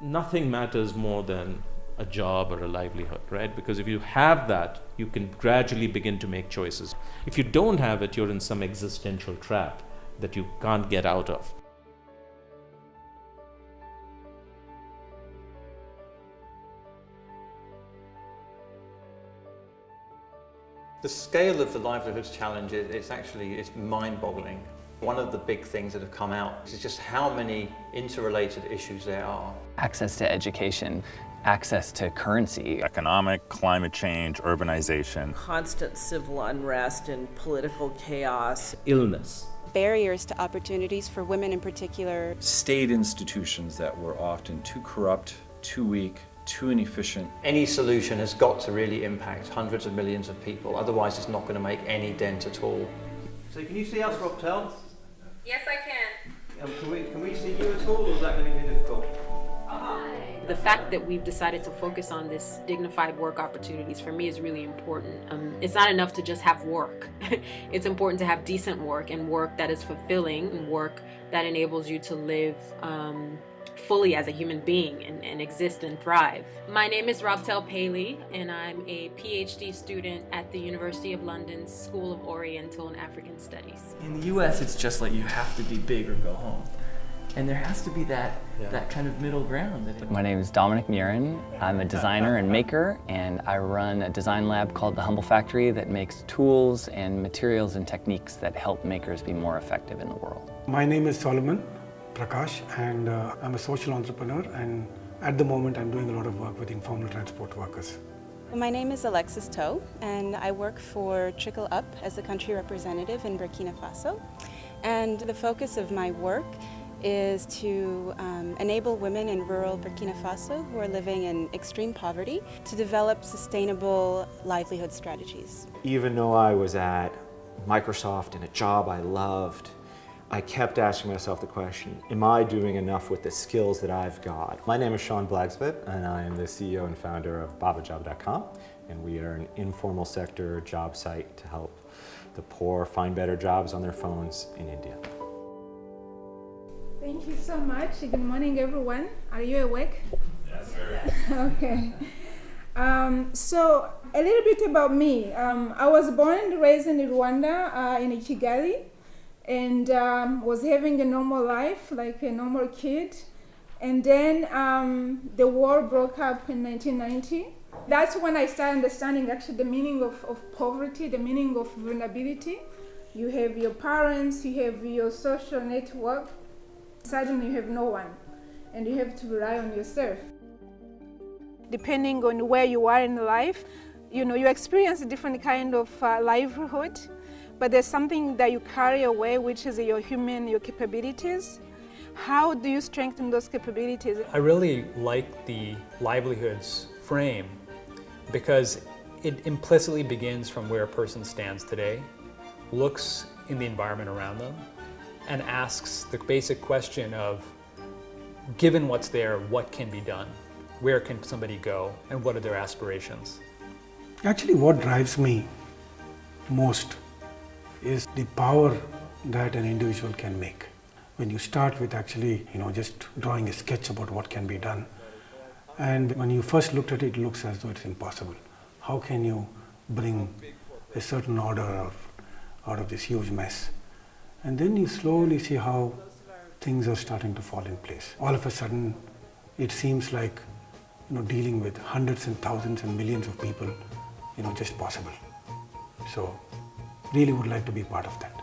Nothing matters more than a job or a livelihood, right? Because if you have that, you can gradually begin to make choices. If you don't have it, you're in some existential trap that you can't get out of. The scale of the livelihoods challenge it's mind-boggling. One of the big things that have come out is just how many interrelated issues there are. Access to education, access to currency. Economic, climate change, urbanization. Constant civil unrest and political chaos. Illness. Barriers to opportunities for women in particular. State institutions that were often too corrupt, too weak, too inefficient. Any solution has got to really impact hundreds of millions of people, otherwise it's not going to make any dent at all. So can you see us, Rockefeller? Yes, I can. Can we see you at all, or is that going to be difficult? The fact that we've decided to focus on this dignified work opportunities for me is really important. It's not enough to just have work. It's important to have decent work and work that is fulfilling and work that enables you to live fully as a human being and exist and thrive. My name is Rockefeller Paley, and I'm a PhD student at the University of London's School of Oriental and African Studies. In the US, it's just like you have to be big or go home. And there has to be that kind of middle ground. My name is Dominic Murin. I'm a designer and maker, and I run a design lab called The Humble Factory that makes tools and materials and techniques that help makers be more effective in the world. My name is Solomon Prakash, and I'm a social entrepreneur, and at the moment I'm doing a lot of work with informal transport workers. My name is Alexis Toe, and I work for Trickle Up as the country representative in Burkina Faso. And the focus of my work is to enable women in rural Burkina Faso who are living in extreme poverty to develop sustainable livelihood strategies. Even though I was at Microsoft in a job I loved, I kept asking myself the question, am I doing enough with the skills that I've got? My name is Sean Blagsvit, and I am the CEO and founder of babajob.com, and we are an informal sector job site to help the poor find better jobs on their phones in India. Thank you so much. Good morning, everyone. Are you awake? Yes, sir. Okay. So a little bit about me. I was born and raised in Rwanda, in Kigali, and was having a normal life, like a normal kid. And then the war broke up in 1990. That's when I started understanding actually the meaning of poverty, the meaning of vulnerability. You have your parents, you have your social network. Suddenly you have no one, and you have to rely on yourself. Depending on where you are in life, you experience a different kind of livelihood, but there's something that you carry away, which is your capabilities. How do you strengthen those capabilities? I really like the livelihoods frame because it implicitly begins from where a person stands today, looks in the environment around them, and asks the basic question of, given what's there, what can be done? Where can somebody go? And what are their aspirations? Actually, what drives me most is the power that an individual can make. When you start with actually, just drawing a sketch about what can be done, and when you first looked at it, it looks as though it's impossible. How can you bring a certain order out of this huge mess? And then you slowly see how things are starting to fall in place. All of a sudden, it seems like dealing with hundreds and thousands and millions of people, just possible. So, really would like to be part of that.